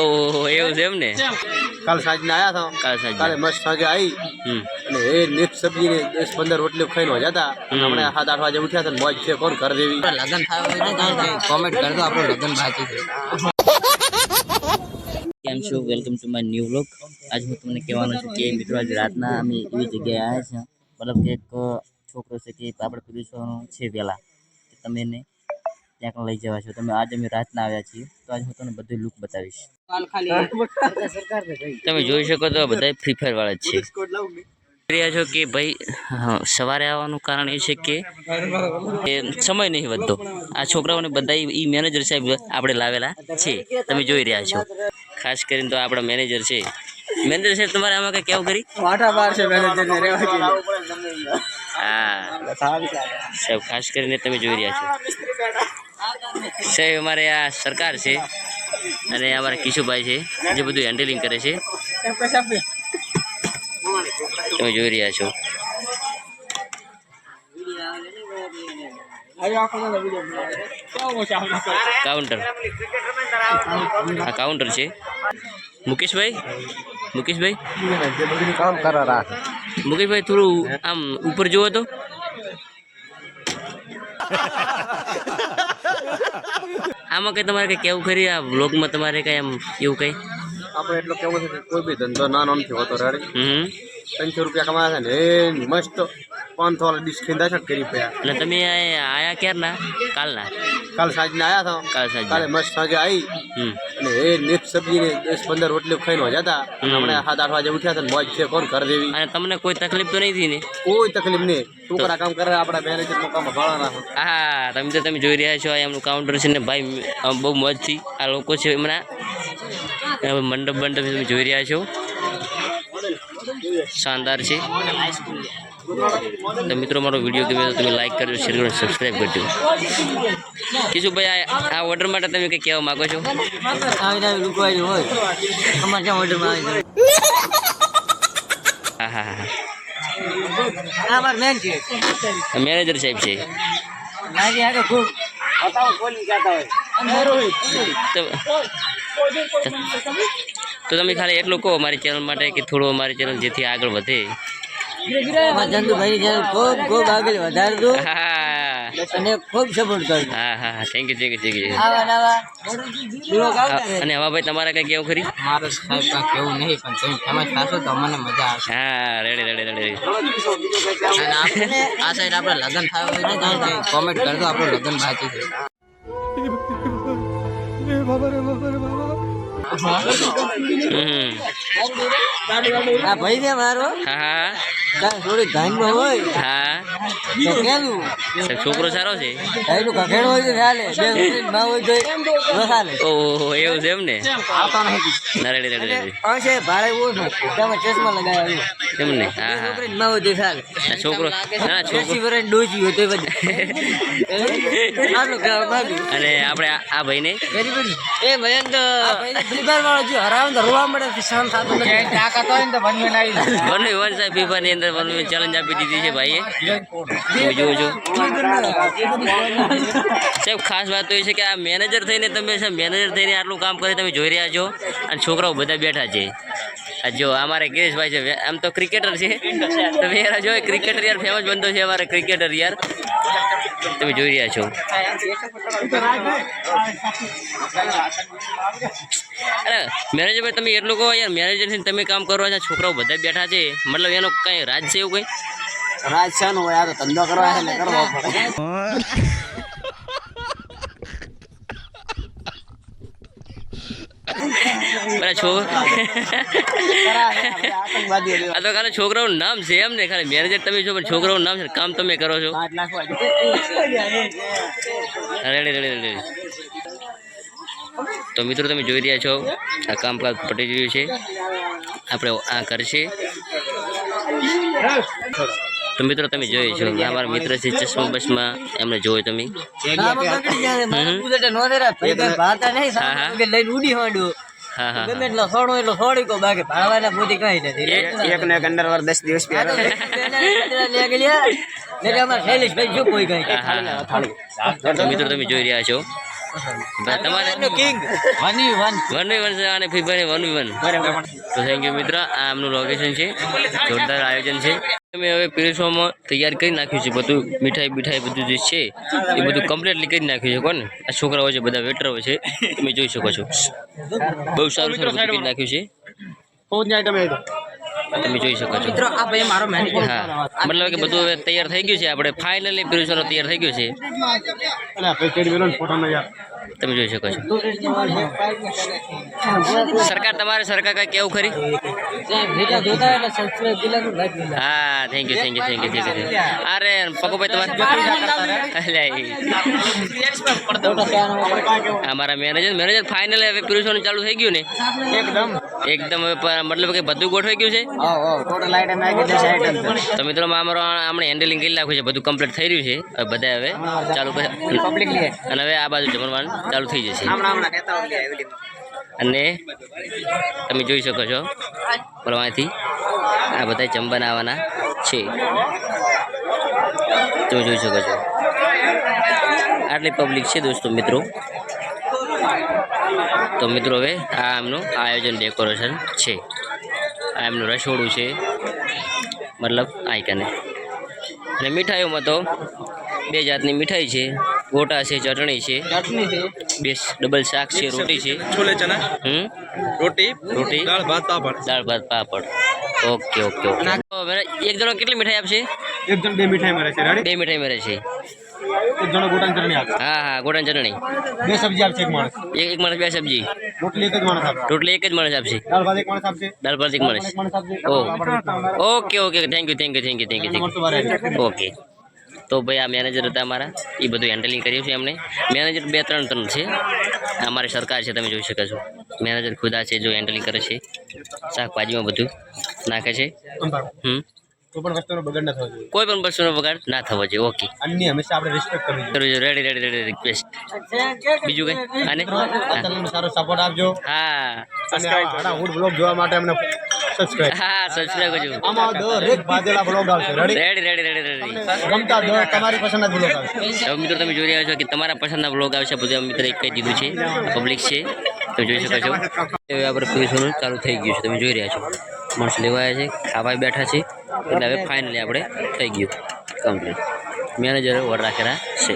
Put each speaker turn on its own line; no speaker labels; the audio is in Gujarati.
ઓહો એવું છે એમ ને
કાલ સાંજને આયા
કાલ સાંજે.
કાલે મસ્ત સાંજે આવી અને એ મિક્સ સબ્જી ને 10-15 રોટલી ખાઈને જતા હમણાં 7-8 વાગે ઉઠ્યા હતા મોજ છે કોણ કર દેવી
લગન થાય કોમેન્ટ કરજો આપણું લગન બાકી છે.
કેમ છો? Welcome to my new vlog. આજ હું તમને કહેવાનો છું કે મિત્રો આજ રાતના અમે એવી જગ્યાએ આવ્યા છે, મતલબ કે એક છોકરો છે કે આપણે પીરસવાનું છે વહેલા, કે તમે એને ત્યાં લઈ જવા છો. તમે આજ અમે રાતના આવ્યા છીએ તો આજ હું તમને બધું લુક બતાવીશ. તમે જોઈ શકો તો બધા ફ્રી ફાયર વાળા જ છે. રહ્યા છો કે ભાઈ સવારે આવવાનું કારણ એ છે કે સમય નહીં વધતો. આ છોકરાઓને બધા એ મેનેજર સાહેબ આપણે લાવેલા છે, તમે જોઈ રહ્યા છો. ખાસ કરીને તો આપણા મેનેજર છે. મેનેજર સાહેબ તમારે આમાં કઈ કેવું કરી? હા સાહેબ, ખાસ કરીને તમે જોઈ રહ્યા છો સાહેબ, અમારે આ સરકાર છે અને અમારા કિશુભાઈ છે જે બધું હેન્ડલિંગ કરે છે, તમે જોઈ રહ્યા છો. કાઉન્ટર, આ કાઉન્ટર છે. મુકેશભાઈ,
કામ કરા રાખ
મુકેશભાઈ થોડું આમ ઉપર જુઓ તો. આમાં કઈ તમારે કઈ કેવું ખરી? આ વ્લોગમાં તમારે કઈ આમ એવું કઈ?
આપણે એટલું કેવું છે કે કોઈ બી ધંધો નાનો નથી હોતો રેડી. 300 રૂપિયા કમાયા છે ને એ મસ્ત 500 વાળા ડીશ ખીંદા છે કરી પડ્યા.
અને તમે આયા ક્યારના? કાલના?
કાલ સાંજને આયા હતા
કાલ સાંજે.
કાલે મસ્ત સાંજે આવી અને એ મિક્સ સબ્જી ને 10-15 રોટલી ખાઈને જતા હમણાં 7-8 વાગે ઉઠ્યા હતા મોજ છે કોણ કર દેવી.
અને તમને કોઈ તકલીફ તો નહીં થઈ ને?
કોઈ તકલીફ નહીં, છોકરા કામ કરે આપણા મેનેજર નું કામ ભાડા રાખો.
હા, તમે જોઈ રહ્યા છો એમનું કાઉન્ટર છે ને ભાઈ, બહુ મોજથી આ લોકો છે હમણાં. મંડપ તમે જોઈ રહ્યા છો, શાનદાર છે. તો મિત્રો મારો વિડીયો ગમે તો તમે લાઈક કરજો, શેર કરજો, સબસ્ક્રાઈબ કરજો. કિશુભાઈ આ ઓર્ડર માટે તમે કંઈ કહેવા માગો છો? હા હા હા, મેનેજર સાહેબ છે. તો તમે ખાલી એટલું કહો મારી ચેનલ માટે કે થોડું અમારી ચેનલ જેથી આગળ વધે.
ખૂબ આગળ વધારજો અને ખૂબ સપોર્ટ કરજો.
હા હા, થેન્ક યુ. અને હવા ભાઈ તમારે કઈ કેવું ખરી?
મારે સાહેબ કાંઈ કેવું નહીં, પણ તમે ફેમસ થશો તો મને મજા આવશે.
હા, રેડી.
અને આપણે આ સાઈડ આપણે લગન થાય કોમેન્ટ કરજો આપણું લગન બાકી છે. આ ભાઈ ને મારો
હા
થોડી ધાનમાં હોય
હા,
તો કેવું
છોકરો સારો છે.
એનું કખેડ હોય તો ચાલે, બે ના હોય તો ન ચાલે.
ઓહો એવું છે એમ ને?
આવતા નહીં
રેડી.
છે ભાડે ઓછું, તમે ચશ્મા લગાવ્યા
એમ ને? હા હા,
ના હોય તો ચાલે.
છોકરો
ડોસી હોય તો બધું આટલું કહેવા માંગુ.
અને આપણે આ ભાઈને
એ ભયંક ફ્રીફાયર વાળો જો હરાવે તો રોવા મળે, શાંત થતો નથી. તાકાત હોય ને તો વન
સાહેબ ફીફા ની અંદર ચેલેન્જ આપી દીધી છે ભાઈએ, તમે જોવો છો સાહેબ. ખાસ વાત તો એ છે કે આ મેનેજર થઈને આટલું કામ કરે તમે જોઈ રહ્યા છો, અને છોકરાઓ બધા બેઠા છે. આ જો અમારે ગિરીશભાઈ છે, આમ તો ક્રિકેટર છે, તમે યાર જો ક્રિકેટર યાર ફેમસ બનતો છે અમારે ક્રિકેટર યાર, તમે જોઈ રહ્યા છો. અરે મેનેજર ભાઈ તમે એટલું કહો યાર, મેનેજર થઈને તમે કામ કરો છો, છોકરાઓ બધા બેઠા છે, મતલબ એનો કઈ રાજ છે એવું કઈ?
રાજ છે નો યાર, ધંધો કરવા છે ને કરવો પડે.
આ તો ખાલી છોકરાઓનું નામ છે એમ ને? ખાલી મેનેજર તમે છો પણ છોકરાઓનું નામ છે, કામ તમે કરો છો. રેડી. તો મિત્રો તમે જોઈ રહ્યા છો આ કામકાજ પટી રહ્યું છે, આપણે આ કરશે. તો મિત્રો તમે જોઈ છો અમારા મિત્ર છે ચશ્મા બસમાં, એમને જોયો તમે? હા હા,
ગમે એટલો છોડો એટલો છોડી કો, બાકી ભાડવાના મોટી કઈ નથી.
એક ને એક અંડરવાર 10 દિવસ પહેરો.
તો મિત્રો તમે જોઈ રહ્યા છો તમારે
કિંગ 1v1
1v1 છે અને ફ્રી ફાયર 1v1. તો થેન્ક યુ મિત્ર. આ આમનું લોકેશન છે, જોરદાર આયોજન છે. અમે હવે પીરસવામાં તૈયાર કરી નાખ્યું છે બધું, મીઠાઈ બધું જે છે એ બધું કમ્પ્લીટલી કરી નાખ્યું છે. કોને આ છોકરાઓ છે, બધા વેટરો છે, તમે જોઈ શકો છો. બહુ સારું બધું કરી નાખ્યું છે, તમે જોઈ શકો છો.
મિત્રો આ ભાઈ મારો મેનેજર.
હા, મતલબ કે બધું હવે તૈયાર થઈ ગયું છે. આપણે ફાઇનલી પીરસવાનું તૈયાર થઈ ગયું છે, તમે જોઈ શકો છો. સરકાર તમારે સરકાર કઈ કેવું ખરી?
વિડિયો જોતા એટલે સબસ્ક્રાઇબ દિલાનું લાઈક દિલા.
હા, થેન્ક યુ. અરે પકોભાઈ તમારે અમારા મેનેજર ફાઇનલ હવે પીરસવાનું ચાલુ થઈ ગયું ને એકદમ હવે મતલબ કે બધું ગોઠવાઈ ગયું છે. તો મિત્રો અમારો આપણે હેન્ડલિંગ કરી નાખ્યું છે, બધું કમ્પ્લીટ થઈ રહ્યું છે. હવે બધા હવે ચાલુ અને હવે આ બાજુ જમવાનું ચાલુ થઈ જશે. અને તમે જોઈ શકો છો પરવાથી આ બધા જમવાના આવવાના છે, તમે જોઈ શકો છો. આટલી પબ્લિક છે દોસ્તો મિત્રો. તો મિત્રો હવે આ આમનું આયોજન ડેકોરેશન છે. આ એમનું રસોડું છે, મતલબ આઈકને. અને મીઠાઈઓમાં તો 2 જાતની મીઠાઈ છે, ગોટા છે, ચટણી છે, બે ડબલ શાક છે, રોટી છે,
छोले चना रोटी दाल भात
પાપડ. ઓકે. તો એક જણો કેટલી મીઠાઈ આપશે?
एक जन 2 मिठाई मारे छे रेडी
2 મીઠાઈ મળે છે.
एक जन गोटान चटनी आपे
હા, ગોટાની ચટણી.
2 सब्जी आपसे एक माणस
એક માણસ 2 સબ્જી,
रोटली एक ज माणस आपे
રોટલી એક જ માણસ આપશે,
दाल भात एक माणस आपसे
દાળ ભાત એક માણસ.
एक माणस आपसे
ઓકે. Thank you. ઓકે. તો ભાઈ આ મેનેજર હતા અમારા, એ બધું હેન્ડલિંગ કર્યું છે એમણે. મેનેજર 2-3 છે. અમારી સરકાર છે, તમે જોઈ શકો છો. મેનેજર ખુદા છે જો હેન્ડલિંગ કરે છે, શાકભાજીમાં બધું નાખે છે.
तो पण वस्तुનો બગાડ ન થવો જોઈએ,
કોઈ પણ વસ્તુનો બગાડ ના થવો જોઈએ. ઓકે,
અન્ય હંમેશા આપણે રિસ્પેક્ટ કરવી જોઈએ.
Ready request. બીજું કઈ આને
ચેનલને સારો સપોર્ટ આપજો.
હા,
સબસ્ક્રાઇબ કરો. હુડ બ્લોગ જોવા માટે અમને સબસ્ક્રાઇબ.
હા, સબસ્ક્રાઇબ કરજો.
આમાં દરેક ભાજેલા બ્લોગ આવશે.
રેડી.
ગમતા દરેક તમારી પસંદના બ્લોગ આવશે.
હવે મિત્રો તમે જોઈ રહ્યા છો કે તમારા પસંદના બ્લોગ આવશે. બધું મિત્ર એક કહી દીધું છે, પબ્લિક છે, તમે જોઈ શકો છો. હવે આપણે પીરસવાનું ચાલુ થઈ ગયું છે, તમે જોઈ રહ્યા છો. માણસ લેવાયા છે, ખાવા બેઠા છે. એટલે હવે ફાઇનલી આપણે થઈ ગયું કમ્પ્લીટ. મેનેજરે ઓર્ડર રાખેલા છે.